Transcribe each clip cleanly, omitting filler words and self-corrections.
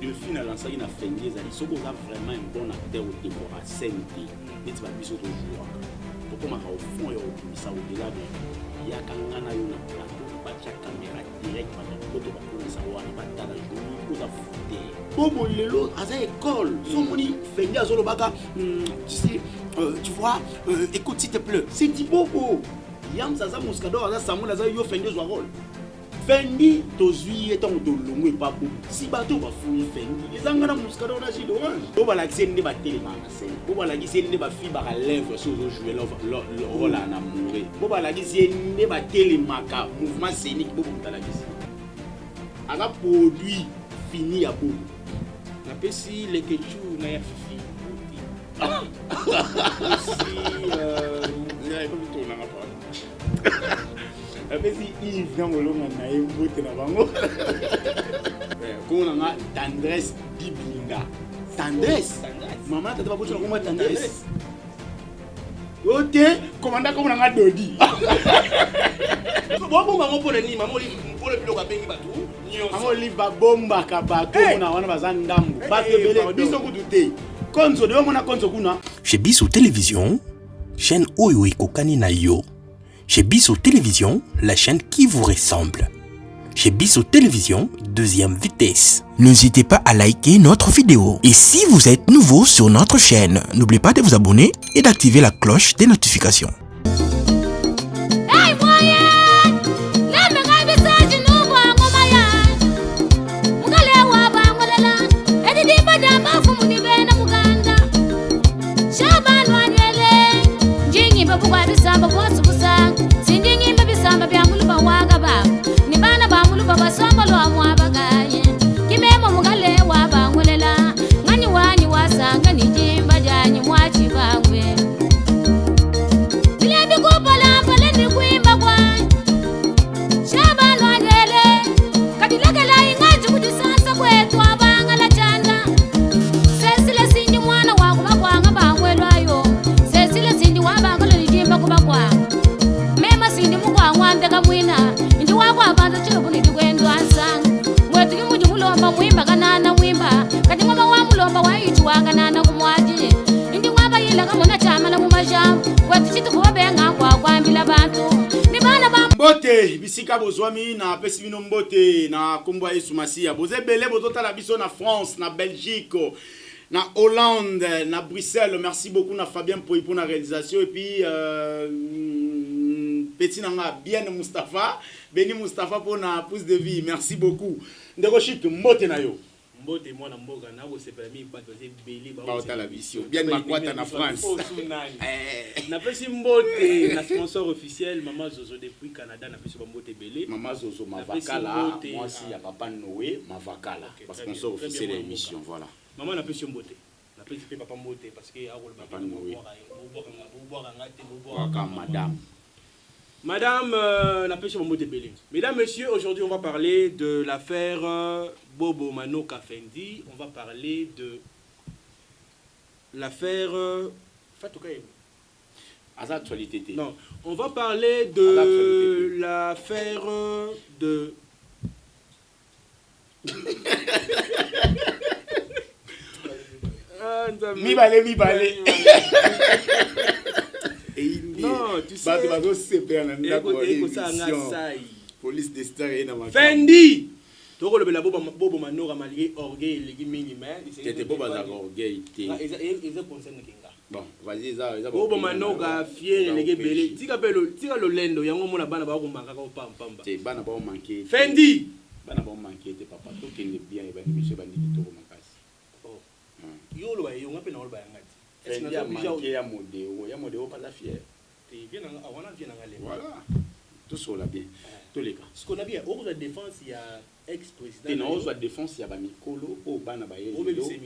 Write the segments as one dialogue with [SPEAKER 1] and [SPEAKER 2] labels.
[SPEAKER 1] Delphine a lancé une Fendi ezali soko za vraiment un bon acteur au décor scène et tu vas biso to jouer pourquoi maka au fond et au ça au delà de ya kangana yo na plateau ba cha caméra direct ba photo ba ko ça wana ba tala joli ko za fouté bobo lelo aza école so moni Fendi azolo baka tu vois écoute s'il te plaît c'est dit bobo yam ça Moscador aza Samuel aza yo Fendi zo rôle Fendi tozui etant to longo pas bobo si bato ba fouiller Fendi ezanga na Moscador na jile orange bo bala kisende ba téléma na scène bo bala kisende ba fi ba lèvre so zo jouer le rôle na mourir bo bala kisende ba téléma ka mouvement scénique bobo mutala kisi aga produit fini ya bobo
[SPEAKER 2] na pesi le kechu na ya fifi
[SPEAKER 1] apesi Yves na molonga na ye mbote na bango komona nga tendresse biblinga tendresse mama tata bakoti na komona tendresse ote komanda komona nga dodi
[SPEAKER 2] bobomba ngo pona nini mama mpona biloko abengi bato
[SPEAKER 1] ango livre babombaka bato na wana baza ndambo bato ebele biso kutu te konzo de mona konzo kuna
[SPEAKER 3] chez Biso Télévision, chaîne Oyo Ekokani na yo. Chez Biso Télévision, la chaîne qui vous ressemble. Chez Biso Télévision, deuxième vitesse. N'hésitez pas à liker notre vidéo. Et si vous êtes nouveau sur notre chaîne, n'oubliez pas de vous abonner et d'activer la cloche des notifications.
[SPEAKER 1] Mbote bisika bozwami na pesi bino mbote na kombo Yesu Masia boze belé bozotala biso na France na Belgique na Hollande na Bruxelles merci beaucoup na Fabien pour la réalisation et puis petit nanga bien Mustafa Beni Mustafa pour na pouce de vie merci beaucoup ndeko shit mbote na yo
[SPEAKER 2] mbote mwana mboga na ko se permis pas de belé
[SPEAKER 1] ba otala biso bien makwata na France
[SPEAKER 2] na pesi mbote na sponsor officiel Mama Zozo depuis Canada na pesi mbote belé
[SPEAKER 1] Mama Zozo Mavakala moi aussi ya papa Noé Mavakala parce qu'on sponsor officiel de l'émission voilà
[SPEAKER 2] maman na pesi mbote na pesi papa mbote parce que a
[SPEAKER 1] papa Noé
[SPEAKER 2] Madame, la pêche de Belé. Mesdames, Messieurs, aujourd'hui on va parler de l'affaire Bobo Manoka Fendi. On va parler de l'affaire Fatoukaïm. Non, on va parler de l'affaire de...
[SPEAKER 1] Mi balé.
[SPEAKER 2] Non, tu sais.
[SPEAKER 1] Police des stars et
[SPEAKER 2] Fendi. Toko le bela Bobo Manoka malgré orgueil les minimum.
[SPEAKER 1] C'était Bobo orgueil. Bon, vas-y ça.
[SPEAKER 2] Bobo Manoka fier les belé. Tika le lendo yango mona bana ba ko maka ko pamba.
[SPEAKER 1] C'est bana ba manquer.
[SPEAKER 2] Fendi.
[SPEAKER 1] Bana ba manquer te papa. To kende bien et bani monsieur bandi to ko makasi.
[SPEAKER 2] Oh. Yo lo ba yo ngape na lo ba ngati.
[SPEAKER 1] Fendi a manqué ya modéo pas la fière.
[SPEAKER 2] Voilà.
[SPEAKER 1] Tout ça là bien. Tous les cas.
[SPEAKER 2] Ce qu'on a bien, au la défense, il y a ex-président.
[SPEAKER 1] Et non, la défense, il y a Bamikolo, au Banabaye,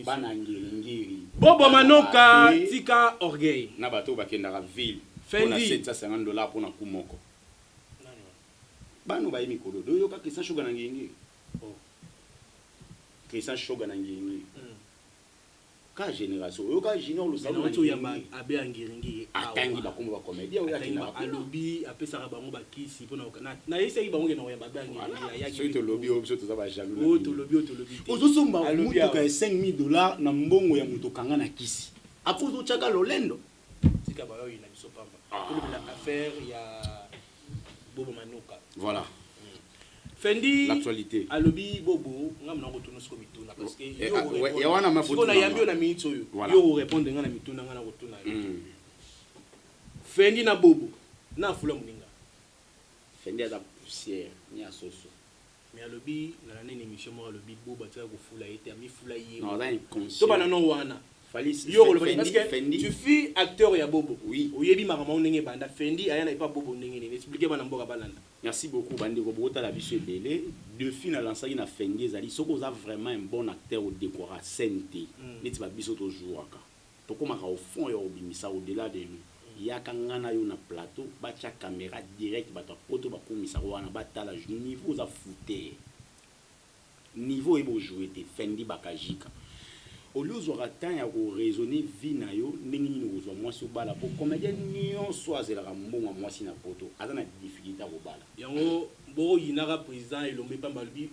[SPEAKER 1] Banangiri.
[SPEAKER 2] Bobo Manoka, Tika Orgueil.
[SPEAKER 1] Nabato Bakendara ville.
[SPEAKER 2] Fendi.
[SPEAKER 1] $750 pour un Kumoko. Bano Baye Mikolo. Do yoka Christian Shoganangiri. Christian Shoganangiri. ka génération oyo ka junior le salon
[SPEAKER 2] to yamba abe angiringi
[SPEAKER 1] atangi ba komba comédien oyo atinga
[SPEAKER 2] alobi apesa bango bakisi pona na yese bango ke na yamba abe angiringi ya
[SPEAKER 1] so to lobby oyo to za ba jaloux
[SPEAKER 2] o to lobby
[SPEAKER 1] ozo somba mutu ka $5,000 na mbongo ya mutu kanga na kisi apo zo chaka lolendo
[SPEAKER 2] tika ba yo ina biso pamba to la affaire ya Bobo Manoka
[SPEAKER 1] voilà
[SPEAKER 2] Fendi
[SPEAKER 1] l'actualité
[SPEAKER 2] alobi Bobo ngam na kotono siko mituna parce que
[SPEAKER 1] ya wana mafuta
[SPEAKER 2] na yambi na minute oyo yo répondre ngana mituna ngana kotuna Fendi na Bobo na fula muninga
[SPEAKER 1] Fendi aza poussière ni asoso
[SPEAKER 2] mais alobi na nene émission mo alobi Bobo ataka ko fula ete ami fula ye
[SPEAKER 1] non ça inconscient
[SPEAKER 2] to bana no wana
[SPEAKER 1] Falice
[SPEAKER 2] yo le parce que
[SPEAKER 1] Fendi
[SPEAKER 2] tu fais acteur ya Bobo
[SPEAKER 1] oui
[SPEAKER 2] oyebi makama ndenge banda Fendi ayana pas Bobo ndenge ni expliquer bana mboka balanda.
[SPEAKER 1] Merci beaucoup bandi ko bota la biso belé de fin à lancer na Fendi ezali soko za vraiment un bon acteur au décor à scène neti ba biso to jouaka to komaka au fond ya obimisa au delà de nous yaka ngana yo na plateau ba tia caméra direct ba to poto ba komisa wana ba tala niveau za fouté niveau ebo jouer te Fendi bakajika au lieu de temps ya ko raisonner vie na yo ndenge nini ozwa mwasi obala po comédien nyonso azelaka mbongo mwasi na poto aza na difficulté ko bala
[SPEAKER 2] yango bo yinaka président elombe pamba lubi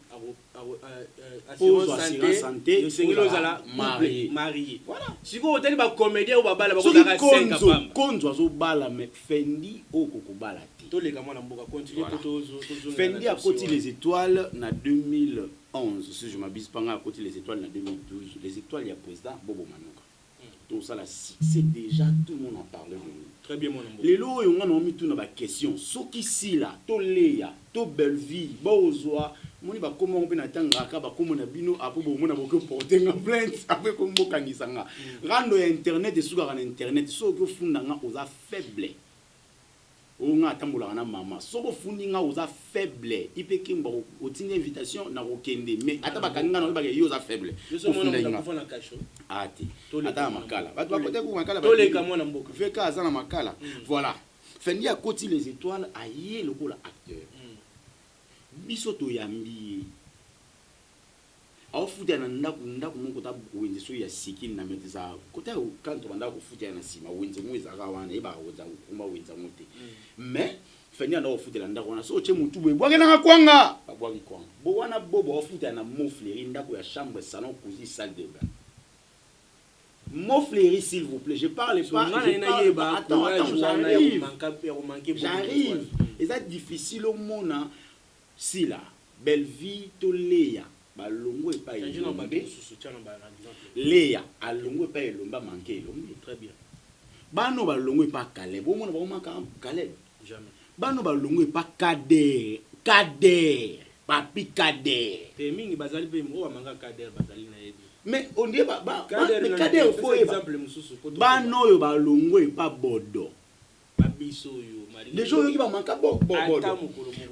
[SPEAKER 1] assurance santé
[SPEAKER 2] yo sengelo zala marié
[SPEAKER 1] voilà
[SPEAKER 2] siko otali ba comédien o babala ba ko zaka 5 pamba
[SPEAKER 1] konzo azobala mais Fendi okoko bala te
[SPEAKER 2] to leka mwana mboka continue to
[SPEAKER 1] Fendi a côté les étoiles na 2011 si je m'abuse pas à côté les étoiles na 2012 les étoiles il y a président Bobo Manoka tout ça là c'est déjà tout le monde en parle de lui
[SPEAKER 2] très bien mon mboka
[SPEAKER 1] les lots yo ngana omi tout na ba question soki si là to leya to Belleville bozwa moni ba comment on peut natanga ba comme na bino apo bo mona boko porter nga plainte après comme bokangisanga rando ya internet et suka na internet soki ofunda nga oza faible onga tambola na mama soko fundi nga oza faible ipeki mbo otinga invitation na kokende mais ata bakanga na ba yo oza faible
[SPEAKER 2] so mona na kufana kasho
[SPEAKER 1] ati ata makala ba kote ku makala
[SPEAKER 2] to leka mwana mboka
[SPEAKER 1] veka aza na makala voilà Fendi a côté les étoiles aye le ko la acteur biso to yambi afuta na ndaku moko ta wenze so ya sikini na meteza kota kanto banda ko futa na sima wenze mweza ka wana eba oza kuma wenza mote mais Fendi anda ofuta na ndaku wana so che mutu bwe bwake na kwanga babwaki kwanga bo wana bobo ofuta na mofleri ndaku ya chambre salon cuisine salle de bain mofleri s'il vous plaît je parle pas attends j'arrive et ça difficile au mona si là Belleville to leya balongo epa elombe leya alongo epa elomba manke elombe
[SPEAKER 2] très bien
[SPEAKER 1] bano balongo epa Caleb omona ba maka Caleb
[SPEAKER 2] jamais
[SPEAKER 1] bano balongo epa Kader papi Kader
[SPEAKER 2] te mingi bazali pe mo ba manga Kader bazali na yebi
[SPEAKER 1] mais on dit ba Kader faut
[SPEAKER 2] exemple mususu
[SPEAKER 1] bano yo balongo epa Bodo
[SPEAKER 2] babiso yo
[SPEAKER 1] les gens qui va manquer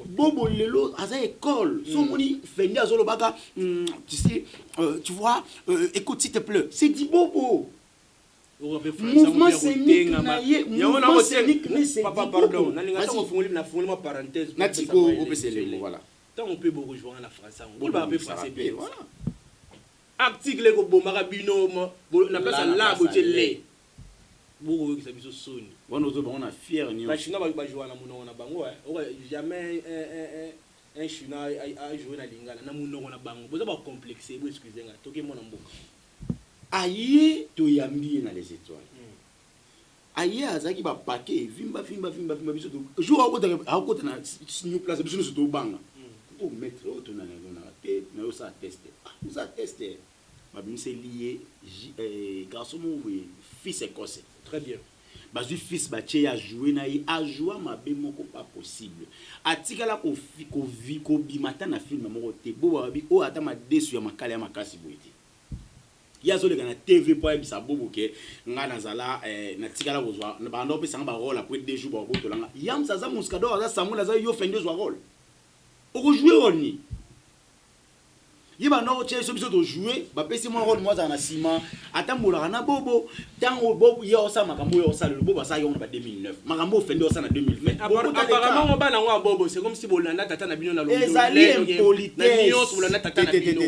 [SPEAKER 1] Bobo lelo à école so moni Fendi azolo baka tu sais tu vois écoute s'il te plaît c'est dit Bobo mouvement scénique mouvement scénique
[SPEAKER 2] papa pardon nalinga to fungoli na fungoli ma parenthèse
[SPEAKER 1] natiko opesele voilà
[SPEAKER 2] tant on peut beaucoup jouer en français on va pas français voilà article ko bomaka bino na place là botele beaucoup qui biso soni
[SPEAKER 1] bon on a fier ni
[SPEAKER 2] ba chinois ba jouer na monoko na bango jamais un chinois a joué na lingala na monoko na bango boza ba complexer bo excusez nga toke mona mboka
[SPEAKER 1] aye to yambi na les étoiles aye azaki ba paquet vimba biso to jour akota na new place biso so to banga o mettre o to na te na o sa tester ça tester ba bimise lié garçon mon fils écossais
[SPEAKER 2] très bien
[SPEAKER 1] bazui fils bache a joué na a joué ma be moko pas possible atikala ko vi ko bimata na film moko te bo babi o ata ma desu ya makala ya makasi boiti ya zo le na TV po ebisa bobo ke nga nazala na tikala kozwa na bando pe sanga ba rôle après 2 jours ba boto langa yam saza muskado za Samuel za yo Fendi zo rôle o ko jouer oni yeba no che so biso to jouer ba pesi mo rôle moi za na sima atambola na bobo tango bobo yo sa makambo yo sa le bobo sa yo na 2009 makambo fendi yo sa na 2020
[SPEAKER 2] apparemment on ba na ngwa bobo c'est comme si bolanda tata na bino na londo
[SPEAKER 1] ezali impolitesse
[SPEAKER 2] na nyonso bolanda tata na bino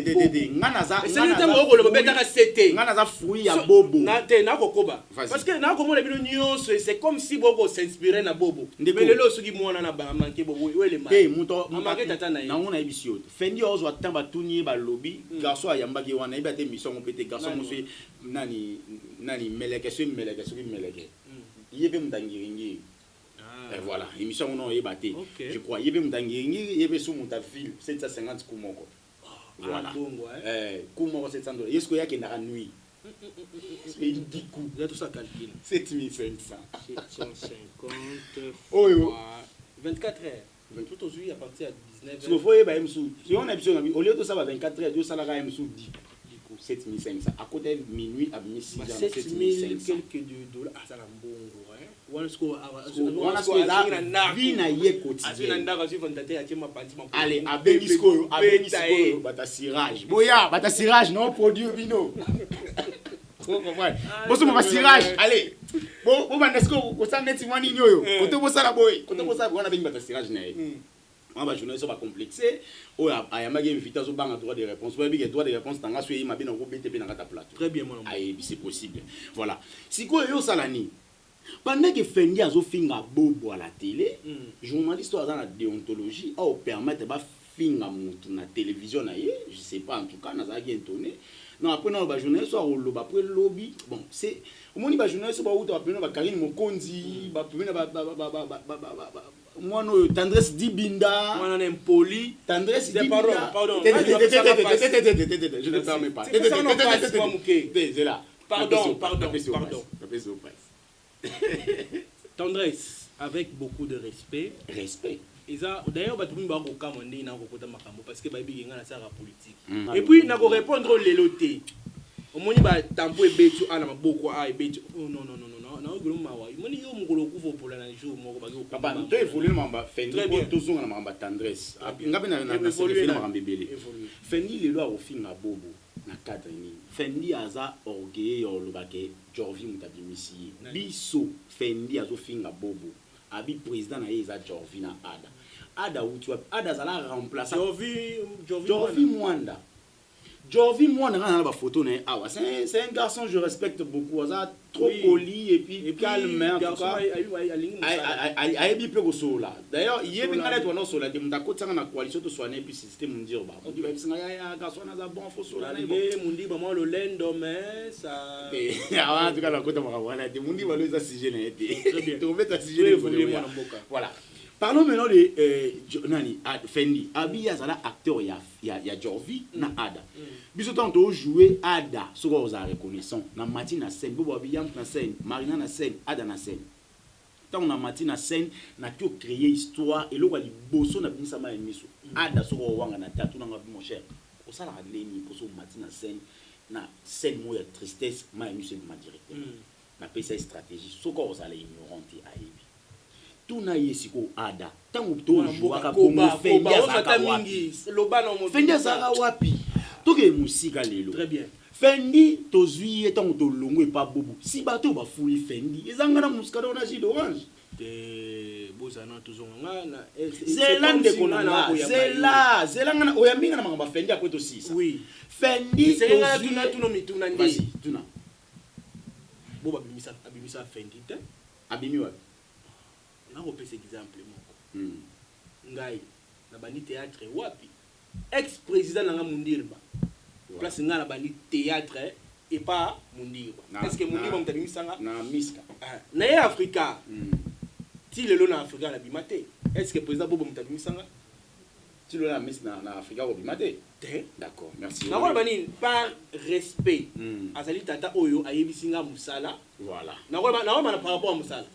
[SPEAKER 1] ngana za
[SPEAKER 2] c'est le temps ko lo betaka c'était
[SPEAKER 1] ngana za fruit ya bobo
[SPEAKER 2] na te na kokoba parce que na ko mona bino nyonso c'est comme si bobo s'inspirer na bobo mais lelo soki mwana na ba manke bobo wele ma
[SPEAKER 1] muto
[SPEAKER 2] amake tata na
[SPEAKER 1] na ngona ebisio fendi yo zo tamba tuni ba lobby garçon ayambaki wana iba te mission on pété garçon mo nani meleke yebe mutangiringi et voilà émission on est batté je crois yebe mutangiringi yebe sous mutafil 750 kumoko voilà kumoko 700 $. Est-ce qu'il y a qui na nuit c'est 10 coups
[SPEAKER 2] il y a tout ça calcul
[SPEAKER 1] 7500
[SPEAKER 2] 750
[SPEAKER 1] fois
[SPEAKER 2] 24 heures tout aujourd'hui à partir de 19
[SPEAKER 1] heures. Si vous yeba msou si on a besoin au lieu de ça 24 heures, ça la ga msou 10 7500 à côté de minuit à 1600
[SPEAKER 2] 7000 quelques $. Ah ça la mbongo hein
[SPEAKER 1] wana sko la vina ye quotidien
[SPEAKER 2] asina ndaka si fontate ya chema panti ma
[SPEAKER 1] allez abengisko bata cirage boya bata cirage non produit vino boso mo cirage allez bo bandesko ko saneti wani nyoyo kote bo sala boy kote bo sala wana bengi bata cirage na on va journaliste ba complexé o ayamaki invité zo banga droit de réponse ba bi droit de réponse tanga so yima bina ko BTP na kata plateau
[SPEAKER 2] très bien mon
[SPEAKER 1] ay c'est possible voilà siko yo salani pendant que Fendi a finga bobo à la télé journaliste dans la déontologie a permettre ba finga mutu na télévision na ye je sais pas en tout cas na za qui étonné non après non ba journaliste soit lo ba après lobby bon c'est au moins ba journaliste ba uta ba ba Karine Mokonzi ba pena ba moi no tendresse dibinda
[SPEAKER 2] moi on impoli
[SPEAKER 1] tendresse
[SPEAKER 2] dibinda pardon
[SPEAKER 1] je ne permets pas c'est là pardon
[SPEAKER 2] tendresse avec beaucoup de respect et ça d'ailleurs ba tumi ba ko kamande na ko kota makambo parce que ba bi ngana sa politique et puis na ko répondre leloté au moni ba tampo e betu ala maboko a e betu non na ogolo mawa moni yo mugolo ku fo pola na jour moko ba ko
[SPEAKER 1] papa to évoluer mamba fendi ko tozonga na mamba tendresse ngabe na se na mamba bebele fendi le loi au finga bobo na cadre ni fendi aza orgueil yo lobake Jorvi mutabimisi biso fendi azo finga bobo abi président na eza Jorvi na ada utu ada zala remplacer Jorvi Mwanda na ba photo na awa c'est un garçon je respecte beaucoup aza trop poli et puis calme en tout cas ay bi pe ko sola d'ailleurs yebi ngala to na sola te mutako tsanga na coalition to soane puis système mundir ba mundi ba bisinga ya garçon na za bon fo sola na
[SPEAKER 2] mundi ba mo lo lendo mais ça
[SPEAKER 1] en tout cas la kota maka wana te mundi ba lo za sujet na été to mettre sujet voilà. Parlons maintenant de nani Fendi abi azala acteur ya Jorvi na ada biso tanto jouer ada soko za reconnaissant na matina scène bobo abiyam na scène marina na scène ada na scène tant na matina scène na to créer histoire et lo wali boso na binisa ma emiso ada soko wanga na tatu na ngabi mon cher o sala leni poso matina scène na scène mo ya tristesse ma emiso ma directeur na pesa stratégie soko za la ignorante aibi tuna yesiko ada tangu to jouaka comme Fendi azaka wapi toke musika lelo
[SPEAKER 2] très bien
[SPEAKER 1] Fendi tozui tangu to longo pa bobo si bato ba fuli Fendi ezanga na musika na jus d'orange
[SPEAKER 2] de bozana tozonga na
[SPEAKER 1] zelande konana zelanga na oyambinga na makamba Fendi akweto 6
[SPEAKER 2] oui
[SPEAKER 1] Fendi
[SPEAKER 2] tozui tuno mituna ndi
[SPEAKER 1] tuna
[SPEAKER 2] boba abimisa Fendi te
[SPEAKER 1] abimi wapi
[SPEAKER 2] na ko pese exemple moko ngai na bani théâtre wapi ex président nga Mundirba place nga na bani théâtre et pas Mundirba est-ce que Mundirba mutabimisanga
[SPEAKER 1] na miska
[SPEAKER 2] na ya Africa ti lelo na Africa na bimate est-ce que président bobo mutabimisanga
[SPEAKER 1] ti lelo na mis na Africa ko bimate d'accord merci
[SPEAKER 2] na ko bani par respect azali tata oyo ayebisinga musala
[SPEAKER 1] voilà
[SPEAKER 2] na ko na par rapport à musala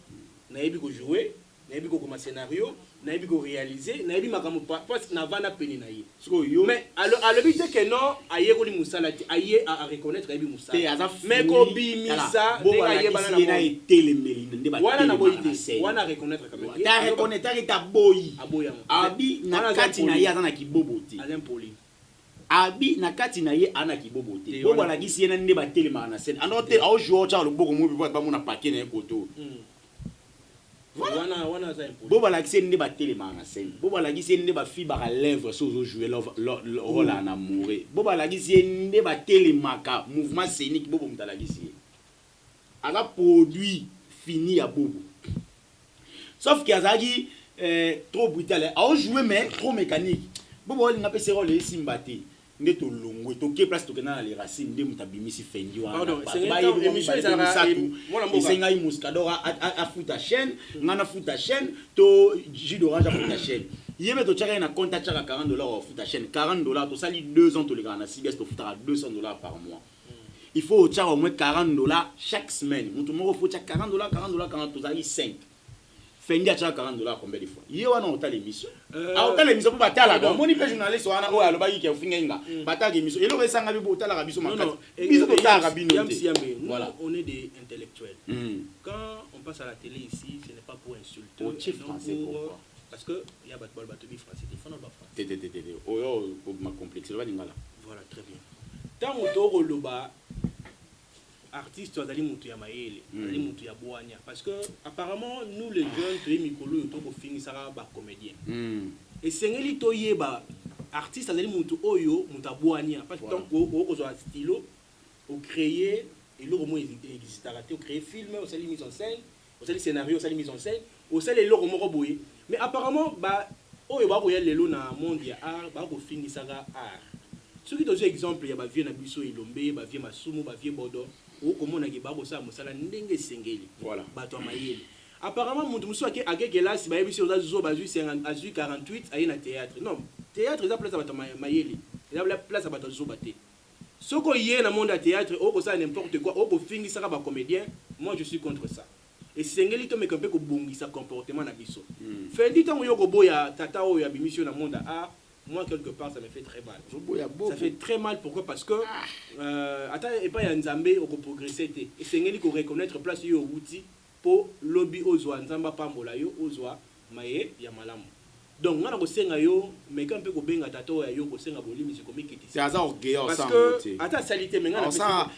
[SPEAKER 2] na yebi ko jouer na yebi ko comme scénario na yebi ko réaliser na yebi makambo parce que na vana peni na ye mais alors but que non aye ko ni musala aye à reconnaître yebi musala mais ko bimisa
[SPEAKER 1] nega ye bana na etelemeli nde ba
[SPEAKER 2] wana na boyite wana reconnaître quand même
[SPEAKER 1] ta reconnaître ta boyi
[SPEAKER 2] aboya
[SPEAKER 1] abi na kati na ye azana kibobo ti
[SPEAKER 2] Alain Poli
[SPEAKER 1] abi na kati na ye ana kibobo te bobo alakisi ye na nde batelema na scène ando te au joueur cha loboko mo bi ba mona paquet na koto
[SPEAKER 2] wana za impo
[SPEAKER 1] bobo alakisi nde batelema na scène bobo alakisi nde ba fi ba lèvre so zo jouer le rôle en amoureux bobo alakisi nde batelemaka mouvement scénique bobo mutalakisi ala produit fini ya bobo sauf qu'il y a trop brutal au jouer mais trop mécanique bobo linga pe sero le simbati ndeto longwe to ke place to kana les racines nde mutabimisi fendi wa
[SPEAKER 2] pardon c'est émission ça
[SPEAKER 1] senga i muskadora a futa chaîne ngana futa chaîne to jus d'orange a futa chaîne yeme to tchaka na compte tchaka $40 au futa chaîne $40 to sali 2 ans to le kana CBS to futa $200 par mois il faut tchaka au moins $40 chaque semaine mutu moko faut tchaka $40 quand to sali 5 fendi a tchaka $40 combien de fois ye wana ota l'émission a ota l'émission pour batala donc moni pe journaliste wana o aloba ki finga batala émission elo resanga bi botala rabiso makati biso to ta rabino
[SPEAKER 2] voilà on est des intellectuels quand on passe à la télé ici ce n'est pas pour insulter
[SPEAKER 1] au chef français pourquoi
[SPEAKER 2] parce que il y a batball batobi français des fana ba français
[SPEAKER 1] tétété oyo ma complexe ba lingala
[SPEAKER 2] voilà très bien tant auto loba artiste azali mutu ya mayele azali mutu ya boanya parce que apparemment nous les jeunes to mikolo to ko fingisaka ba comédien et sengeli to yeba artiste azali mutu oyo mutu aboanya parce que tant ko zo stylo au créer et le roman existe au créer film au sali mise en scène au sali scénario au sali mise en scène au sali le roman boye mais apparemment ba oyo ba ko ya lelo na monde ya art ba ko fingisaka art ce qui donne exemple ya ba vie na biso ilombe ba vie masumu ba vie bodo okomona ke ba ko sa mosala ndenge sengeli
[SPEAKER 1] voilà
[SPEAKER 2] bato mayele apparemment mutu musu akeke là si ba yebi sur zo ba 48 ayi na théâtre non théâtre eza place bato mayele eza place bato zo baté soko yé na monde à théâtre oko ça n'importe quoi oko fingisa ba comédien moi je suis contre ça et sengeli to mekampe ko bongisa comportement na biso fendi tango yoko boya tata o ya bimission na monde à moi quelque part ça me fait très mal ça fait très mal pourquoi parce que attends et pas ya nzambe oko progresser té et sengeli ko reconnaître place yo outil pour lobby ozwa nzamba pambola yo ozwa maye ya malamu donc ngana ko senga yo mais quand peut ko benga tato ya yo ko senga bolimi c'est comme qui
[SPEAKER 1] c'est ça orgueil
[SPEAKER 2] parce que attends salité mais ngana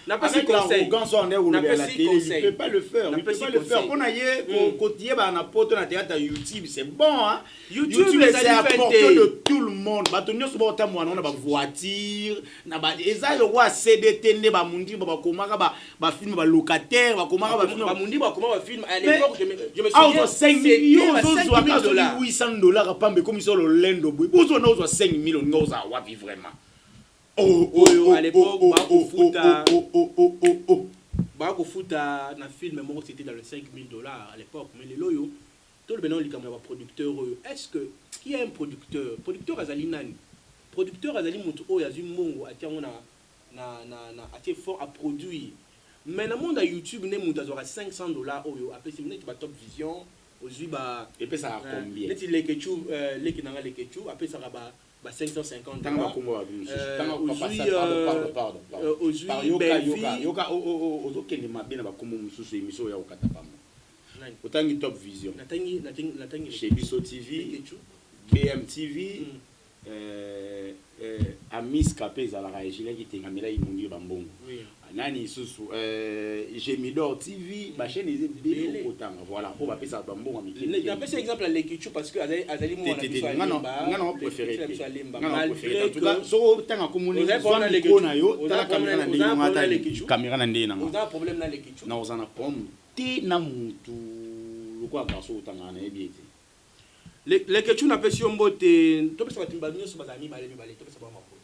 [SPEAKER 1] n'a pas si conseil quand on est au la télé il peut pas le faire il peut pas le faire on a yé côté ba na poto na théâtre YouTube c'est bon hein YouTube c'est à portée de tout le monde ba tonyo so ba tamwa na ba voiture na ba eza yo wa CDT ne ba mundi ba komaka ba film ba locataire ba komaka ba film
[SPEAKER 2] ba mundi ba komaka ba film à l'époque je me
[SPEAKER 1] souviens 5 millions $800 mais comme ils sont le lendo boy bozo na ozo 5 millions ngoza wapi vraiment
[SPEAKER 2] à l'époque ba ko futa na film moko c'était dans le $5,000 à l'époque mais les loyo tout le benon likamwa ba producteur est-ce que qui est un producteur azali nani producteur azali mutu oyo azui mongo atiango na atie fort à produire mais na monde à YouTube ne mutu azora $500 oyo apesi net ba Top Vision aujourd'hui ba
[SPEAKER 1] et puis ça a combien
[SPEAKER 2] net les ketchup les kinanga les ketchup après ça ba $550
[SPEAKER 1] tanga kombo ba biso pardon aujourd'hui yoka ozokende mabe na ba kombo mususu émission ya okata pamo otangi Top Vision
[SPEAKER 2] natangi
[SPEAKER 1] chez Biso TV BMTV Amis Capé za la régie qui tengamela imundi bambongo nani susu Gemidor TV ba chaîne ezé belo kotanga voilà on va pesa bambongo amiki
[SPEAKER 2] na pesa exemple à l'équipe parce que azali mo na biso
[SPEAKER 1] ngana préféré en tout cas so tanga komuni zwana ko na yo tala caméra na ndenge ngata caméra na ndenge
[SPEAKER 2] on a problème na l'équipe
[SPEAKER 1] na ozana problème te na mutu lokwa baso tanga na ebiete
[SPEAKER 2] les ketchup na pesi mbote to pesa batimba nyoso bazami balemi balé to pesa ba mako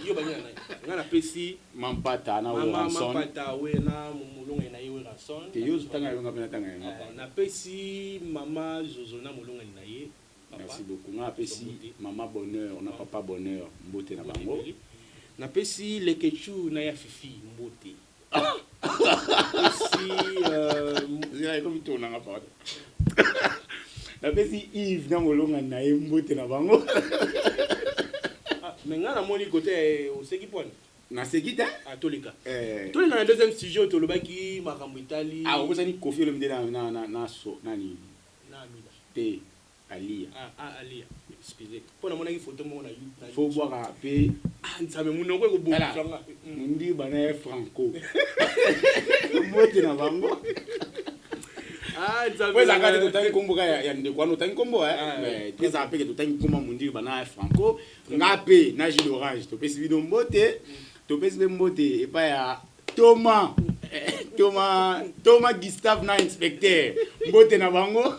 [SPEAKER 2] yo banyana ngana pesi
[SPEAKER 1] mampata na ranson
[SPEAKER 2] mampata we na mulunga na yewe ranson
[SPEAKER 1] te yo tanga yo ngapena tanga
[SPEAKER 2] na pesi mama zozo na mulunga na ye
[SPEAKER 1] papa merci beaucoup ngana pesi mama bonheur na papa bonheur mbote na bango
[SPEAKER 2] na pesi les ketchup na ya fifi mbote pesi
[SPEAKER 1] zira ko bitona ngapa la pesi Yves na molonga na mbote na bango
[SPEAKER 2] mais ngana moni côté au seki pone
[SPEAKER 1] na seki ta
[SPEAKER 2] atolika tolika na deuxième studio to lobaki makambo itali
[SPEAKER 1] obosani Kofi le mde na so nani
[SPEAKER 2] na amila
[SPEAKER 1] te Alia.
[SPEAKER 2] Alia. Excusez. Pour la photo,
[SPEAKER 1] Il faut voir un peu.
[SPEAKER 2] Ça me montre que vous
[SPEAKER 1] Mundi bana Franco. Mbote na bango.
[SPEAKER 2] Ça
[SPEAKER 1] me la carte de temps kombo ya ndeko ano temps kombo mais tu ça appelle que temps kombo mundi bana Franco. Ngape na Gilles Orange. To pesi bido mbote. To pesi mbote et pas ya Thomas Gustave na inspecteur. Mbote na bango.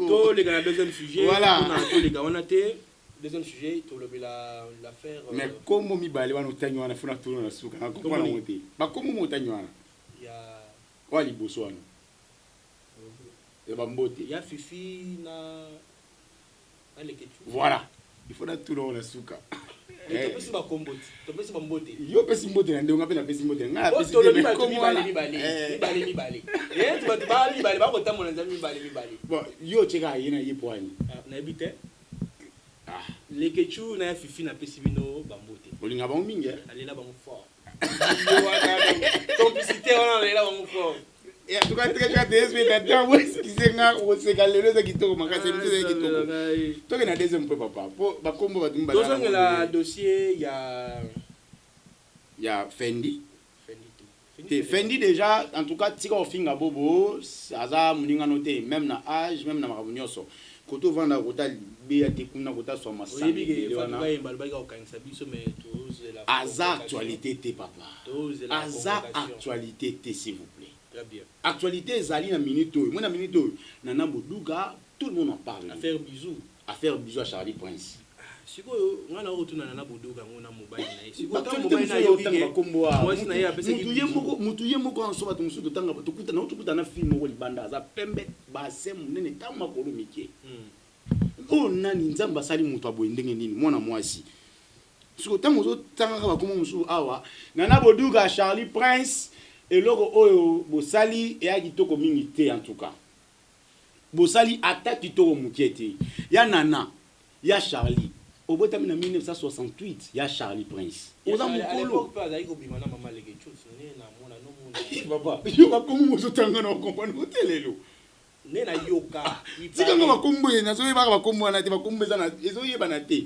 [SPEAKER 2] Bon, les gars, deuxième sujet.
[SPEAKER 1] Voilà.
[SPEAKER 2] Les gars, on a été. Deuxième sujet, tu as l'affaire.
[SPEAKER 1] Mais comment mi balé wana utanyi wana funa tuno na suka. Comment na monter? Ba comment mo utanyi wana?
[SPEAKER 2] Il y a.
[SPEAKER 1] Wa liboso wana. Ba mbote.
[SPEAKER 2] Il y a Fifi na les ketchup.
[SPEAKER 1] Voilà. Il faut na tuno na suka.
[SPEAKER 2] Tu peux si ba kombote. Tu peux si ba mbote.
[SPEAKER 1] Yo pesi mbote na ndonga pe na pesi mbote. Nga
[SPEAKER 2] pesi mbote. Mi balé. Eh, tu vas te balé, ba ko tamu na mi balé.
[SPEAKER 1] Bon, yo cheka yena yepwani.
[SPEAKER 2] Na habite. Les ketchup na Fifi na pesi bino ba mbote.
[SPEAKER 1] Olinga ba mingi.
[SPEAKER 2] Allez là ba mo fort. Complicité on est là ba mo fort.
[SPEAKER 1] Et en tout cas, très bien, des maintenant, où est-ce qu'ils sont au Sénégal, les qui tournent, ma casse, qui tournent. Toi, il y a des hommes, papa. Pour comment va-t-il me
[SPEAKER 2] battre? Dans le dossier, il y a
[SPEAKER 1] Fendi. Fendi déjà, en tout cas, si on finit à Bobo, ça a noté, même dans l'âge, même dans la réunion. Quand on va dans le hôtel, il y a des gens sur ma salle. Hasard actualité, papa. Hasard actualité, s'il vous plaît. Actualité Zali na minute moi na minute Nana Boudouga tout le monde en parle. Affaire bisou à Charlie Prince.
[SPEAKER 2] Siko ngana retourna Nana Boudouga ngona mobile na siko ta mobile na yo tanga kombo wa moi na ya pesa
[SPEAKER 1] mutuye moko en soba tumusu to tanga tukuta na film ko libanda za pembe ba sem nene tama ko lumike. O nani nzamba sali mutu aboye ndenge nini mwana mwasi. Siko tango zo tanga ba komo musu awa Nana Boudouga Charlie Prince. Et logo oyo bosali et a kitoko mingi te en tout cas. Bosali ata kitoko mukiete. Ya Nana, ya Charlie. Au bout de 1968, ya Charlie Prince.
[SPEAKER 2] Oza mukolo.
[SPEAKER 1] Papa, yo ba komo zo tanga na comprendre hotelelo.
[SPEAKER 2] Ne na yoka.
[SPEAKER 1] Tika ngo bakombo na so yeba bakombo na te bakombo za na ezo yeba na te.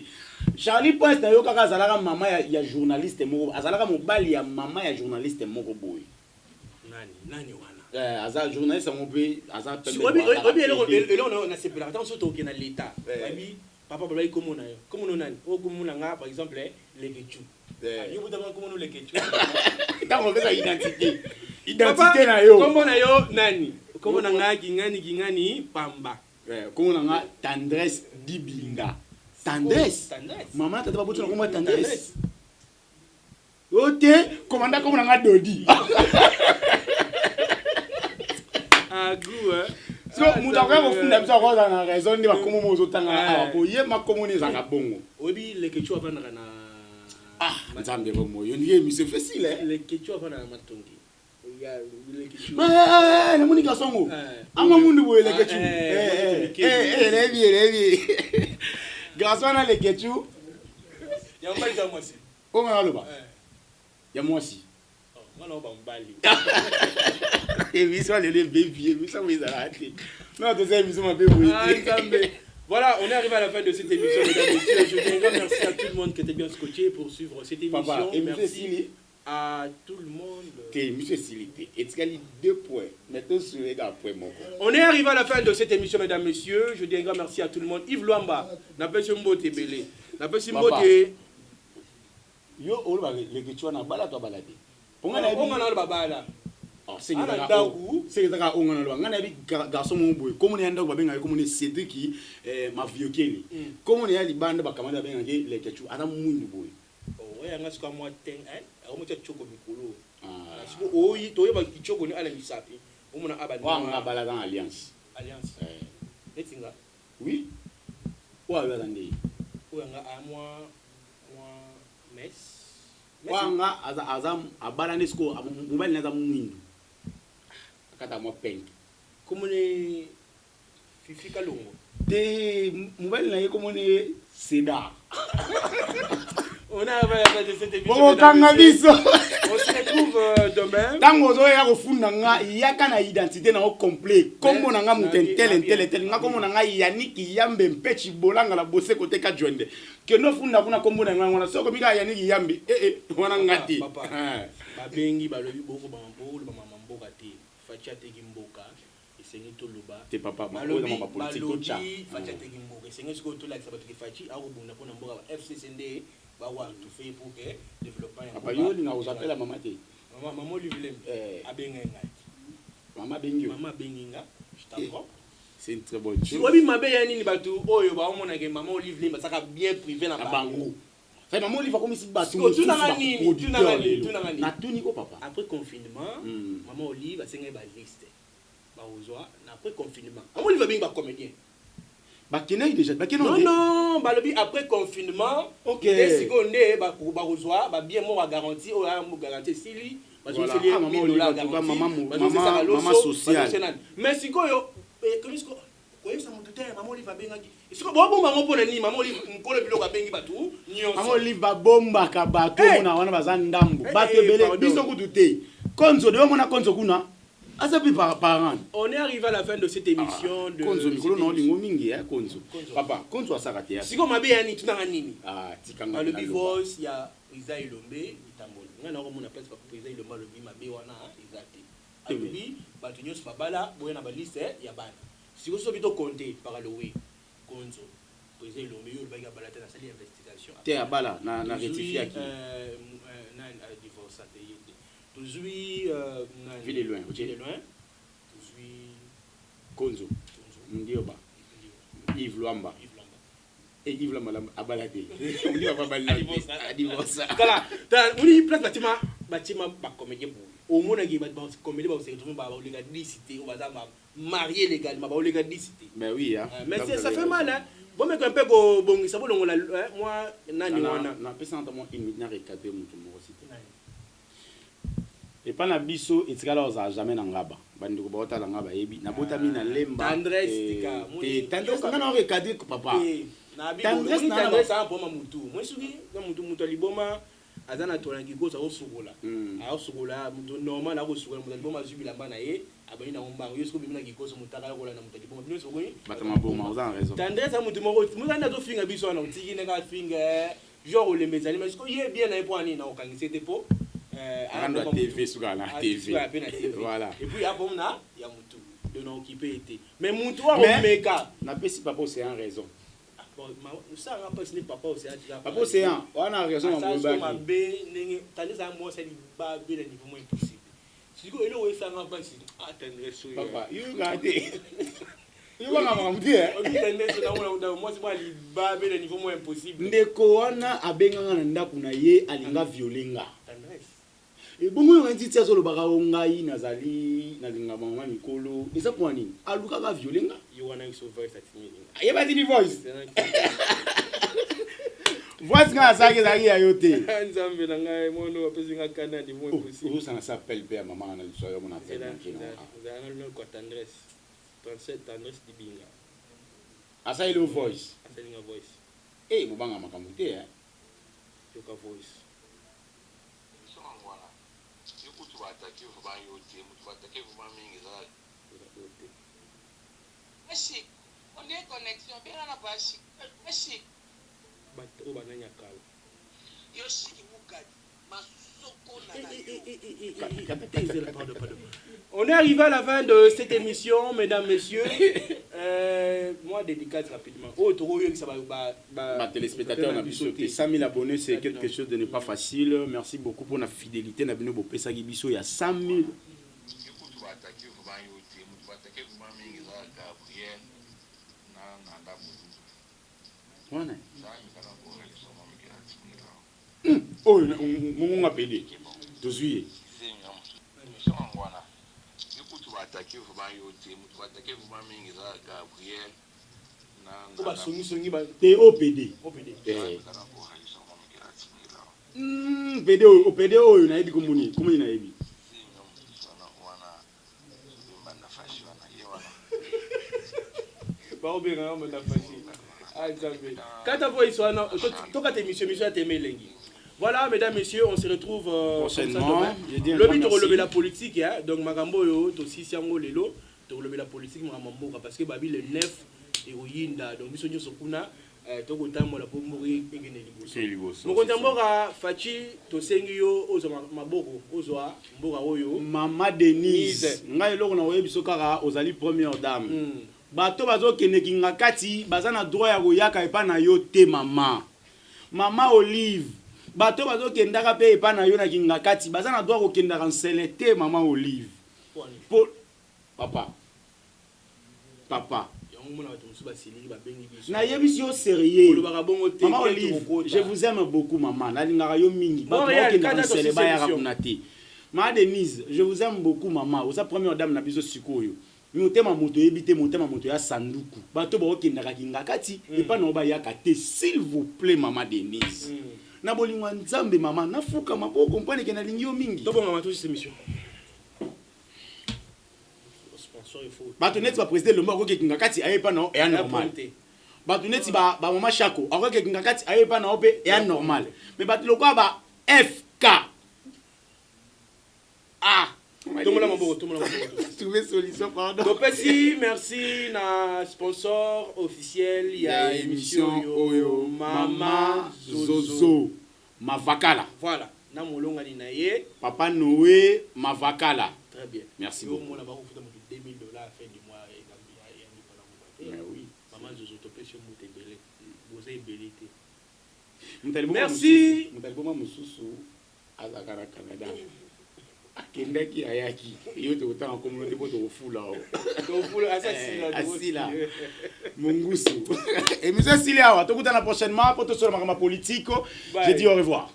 [SPEAKER 1] Charlie Prince na yoka ka zalaka mama ya journaliste moko, azalaka mobali ya mama ya journaliste moko boy.
[SPEAKER 2] Nani wana
[SPEAKER 1] aza journaliste mon pays aza
[SPEAKER 2] pembe on a séparé attention to ke na l'état babi papa baba ikomo na yo comme no nani o komuna nga par exemple les ketchup yo butama comme no les ketchup
[SPEAKER 1] ta on fait identité na yo
[SPEAKER 2] kombo na yo nani kombo na nga gingani pamba
[SPEAKER 1] kombo na nga tendresse dibinga tendresse maman tata babutu na kombo tendresse ote komanda kombo na nga dodi so muta kwa kufunda bisa kwa na raison ndi bakomo mozo tanga apo ye makomo ni zanga bongo
[SPEAKER 2] obi le ketchup avana na
[SPEAKER 1] nzambe bo moyo ndiye mi se facile
[SPEAKER 2] le ketchup avana na matongi ya le ketchup
[SPEAKER 1] na muni ka songo ama mundu bo le ketchup levi grâce à le ketchup
[SPEAKER 2] ya mbali za mwasi
[SPEAKER 1] o ngana loba ya mwasi
[SPEAKER 2] ngana ba mbali
[SPEAKER 1] émission les bébés émission mais arrêtez non deuxième émission ma bébé
[SPEAKER 2] voilà on est arrivé à la fin de cette émission mesdames et messieurs je dis un grand merci à tout le monde qui était bien scotché pour suivre cette émission.
[SPEAKER 1] Papa, et
[SPEAKER 2] merci à tout le monde
[SPEAKER 1] monsieur Silité et tu as 2 points mettons sur les gars point mon
[SPEAKER 2] on est arrivé à la fin de cette émission mesdames et messieurs je dis un grand merci à tout le monde. Yves Luamba n'a pas ce mot belé n'a pas ce mot
[SPEAKER 1] yo olo ba le kichwa na bala to balade
[SPEAKER 2] ponga na babala
[SPEAKER 1] c'est que on a ngana bi garçon mon boy comme on est ndako babenga comme on est Cédric ma vieux keli comme on est ali bande ba kamanda benga le kichwa ana mundu boy
[SPEAKER 2] oh ya ngasi kwa moi ten au mo choko mikolo siko oyi to yeba kichoko ni ala misapi umuna abani
[SPEAKER 1] wa bala dans alliance
[SPEAKER 2] etinga
[SPEAKER 1] oui wa yo ndé
[SPEAKER 2] wa nga a moi mes
[SPEAKER 1] wanga azam abala nesko mobile na za mwindu akata mo peng
[SPEAKER 2] comme ne Fifi Kalongo
[SPEAKER 1] te mobile na ye comme ne Seda
[SPEAKER 2] on a fait cette émission
[SPEAKER 1] bon kanga biso
[SPEAKER 2] on se retrouve retrouve demain.
[SPEAKER 1] Tango zo ya kofunda nga yaka na identité na complet. Kombo na nga muten tel nga kombo na nga Yannick Yambe mpechi bolanga la bosse côté ka joinde. Que no funda kuna kombo na nga ngona soko mika Yannick Yambe wana ngati.
[SPEAKER 2] Ba bengi ba lobi boko ba mambo ba mambo kati. Facha teki mboka. Esengi to loba.
[SPEAKER 1] Te papa ba ko na ba politique to cha.
[SPEAKER 2] Facha teki mboka. Esengi siko to la sabato ki fachi a ko bunda pona mboka FCCND. Bawa tout fait pour que développement
[SPEAKER 1] papa yo linga uzapela mama te
[SPEAKER 2] maman Olivier abenga
[SPEAKER 1] mama
[SPEAKER 2] benginga je t'apprends
[SPEAKER 1] c'est une très bonne chose
[SPEAKER 2] obi mabe ya nini batu oyo ba omona ke maman Olivier basaka bien privé na
[SPEAKER 1] bango fait maman Olivier comme si batu
[SPEAKER 2] tu na nini
[SPEAKER 1] na tuni ko papa
[SPEAKER 2] après confinement maman Olivier asenga ba liste ba ozwa na après confinement maman Olivier benga ba comédien
[SPEAKER 1] Bakena déjà
[SPEAKER 2] non balobi après confinement
[SPEAKER 1] OK
[SPEAKER 2] seconde ba kozwa ba bien mo garantie o ya mo garantie sili ba zo sili
[SPEAKER 1] maman sociale
[SPEAKER 2] mais sikoyo komisko koyesa mutu te maman Olivier bengaki siko bo maman pona ni maman Olivier nkolo biloko bengi batu nyonso
[SPEAKER 1] maman Olivier ba bomba ka bato mona wana baza ndambo bato belé biso kutu te konzo de mona konzo kuna.
[SPEAKER 2] On est arrivé à la fin de cette émission de
[SPEAKER 1] Konzo Mikolo non lingo mingi Konzo. Papa, Konzo asakati.
[SPEAKER 2] Siko mabeyani tunanga nini?
[SPEAKER 1] Tikanga.
[SPEAKER 2] Le Bivos ya Isa Ilombe itamboli. Ngana ko mona place papa Isa Ilombe le bi mabe wana izati. Alobi batu nyos babala boya na ba liste ya bana. Siko so bito compter par le oui. Konzo. Isa Ilombe yo le baga balata na sali investigation.
[SPEAKER 1] Te abala na rectifier qui.
[SPEAKER 2] Na divorce ate. Aujourd'hui,
[SPEAKER 1] ville loin,
[SPEAKER 2] Aujourd'hui,
[SPEAKER 1] Konzo, Ndioba, Yves Luamba. Et Yves Luamba a baladé. On dit pas baladé. A divorcé.
[SPEAKER 2] Voilà. On y place bâtiment pas comédien pour. Au moins, il va comédien pour se retrouver par la légalité. On va marier légalement, par la légalité.
[SPEAKER 1] Mais oui, hein.
[SPEAKER 2] Mais ça fait mal, hein. Bon, mais un peu bon, ça vaut moi, nani wana.
[SPEAKER 1] Na pesa notamment une minute na recadrer mon aussi. Et pas na biso etikala oza jamais na ngaba bandi ko bota na ngaba yebi na bota mina lemba
[SPEAKER 2] Tendresse tika
[SPEAKER 1] Tendresse ngana recadrer ko papa
[SPEAKER 2] Tendresse a boma mutu moi suki na mutu liboma azana tolangi ko za osukola a osukola mutu normal na ko sukola mutu liboma zubila bana ye abani na ngomba yo siko bimina kikoso mutaka ko na mutu liboma bino soko ni
[SPEAKER 1] batama boma oza raison
[SPEAKER 2] Tendresse a mutu moko mutu na to finga biso na utiki na ka finga genre le mezali mais siko ye bien na point ni na okangise te po
[SPEAKER 1] la TV sur la TV. Voilà.
[SPEAKER 2] Et puis après on a il y a mutu de nous occuper été. Mais mutu a omeka.
[SPEAKER 1] Na pesi papa c'est en raison.
[SPEAKER 2] Bon, ça n'a pas signé papa c'est
[SPEAKER 1] papa c'est en. On a raison
[SPEAKER 2] on ba be tandis ça moi c'est ba be le niveau moins possible. Si ko elo we ça n'a pas signé. Attendre so.
[SPEAKER 1] Papa, you got it. You va ngamamdi
[SPEAKER 2] on dit tendance na moi c'est pas li ba be le niveau moins impossible.
[SPEAKER 1] Ndeko wana abenga na ndaku na ye alinga violenga. Et bon on dit ça solo baka ngai nazali nalinga mama mikolo eza kwa nini aluka ka violenga
[SPEAKER 2] you wanna so voice at me
[SPEAKER 1] ayeba di voice voice nga sake zaki ya yote
[SPEAKER 2] nzambe na ngai mono apesi nga kana di moins possible
[SPEAKER 1] ça na s'appelle père maman na so yo mona fait
[SPEAKER 2] za na lo ko tendresse 37 tendresse di binga
[SPEAKER 1] asa ile voice
[SPEAKER 2] asa linga voice
[SPEAKER 1] mubanga makambo te
[SPEAKER 2] yo ka voice
[SPEAKER 4] Chic. On est connexion, bien on n'a pas chic. Chic.
[SPEAKER 2] Bato bananya kala.
[SPEAKER 4] Yo chic mukadi. Masoko na.
[SPEAKER 2] On est arrivé à la fin de cette émission, mesdames, messieurs. Moi, dédicace rapidement. Oh, ça va.
[SPEAKER 1] Téléspectateurs, on a vu sauter 100 000 abonnés, c'est quelque chose de ne pas facile. Merci beaucoup pour la fidélité. On a vu Bopesa Gibiso, il y a 100 000. Oh, on a payé. Tout suite. OPD. PD OPD oyo na yedi komuni na yebi.
[SPEAKER 2] Ba obera na fashi. Ah, Nzambe. Kata voice wana toka te mission ya teme lengi. Voilà, mesdames, messieurs, on se retrouve
[SPEAKER 1] prochainement.
[SPEAKER 2] Le but de la politique, hein? Donc Magambo yo aussi siango lelo, de la politique Magambo parce que babi le 9 et oyinda donc biso nyo sokuna to kotambola po mori engene liboso. Mo kontamboka fachi to sengi yo ozo maboko ozo mboka oyo
[SPEAKER 1] Mama Denise ngai loko na oyebi sokaka ozali première dame. Bato bazo kene kinga kati bazana droit ya koyaka epa na yo te mama. Mama Olive bato bazo kendaka pe epa na yo na kinga kati bazana droit ko kendaka nsele te mama Olive. Papa. Na yebi yo sérieux. Maman Olive, je vous aime beaucoup maman. Na lingaka yo mingi. Bato kendaka nsele ba ya kuna te. Mama Denise, je vous aime beaucoup maman. Osa première dame na biso sikoyo. Motema moto ebité motema moto ya sanduku. Bato ba okendaka kinga kati epa na ba ya kate s'il vous plaît maman Denise. Na bolingwa nzambe mama nafuka maboko comprenez que na lingi yo mingi.
[SPEAKER 2] To bon maman to cette émission.
[SPEAKER 1] Bato neti ba président le moko kinga kati ayepa na e normal. Bato neti ba mama Chako akoke kinga kati ayepa na ope e normal. Mais bato lokwa ba FK. Ah trouver solution pardon.
[SPEAKER 2] Donc merci na sponsor officiel il y a émission
[SPEAKER 1] Oyo Mama Zozo Mavakala.
[SPEAKER 2] Voilà, na molonga ni naye
[SPEAKER 1] Papa Noé Mavakala.
[SPEAKER 2] Très bien.
[SPEAKER 1] Merci beaucoup.
[SPEAKER 2] On a beaucoup de $2000 à fin du mois et oui. Maman Zozo to pèse mutembele. Vous avez belité. Merci.
[SPEAKER 1] Mutaliboma mususu azakara Canada. Kendaki ayaki yote utanga communauté pour te fula asila mungusu émission sili awa tokutana prochainement pour te sur ma politique. Je dis au revoir.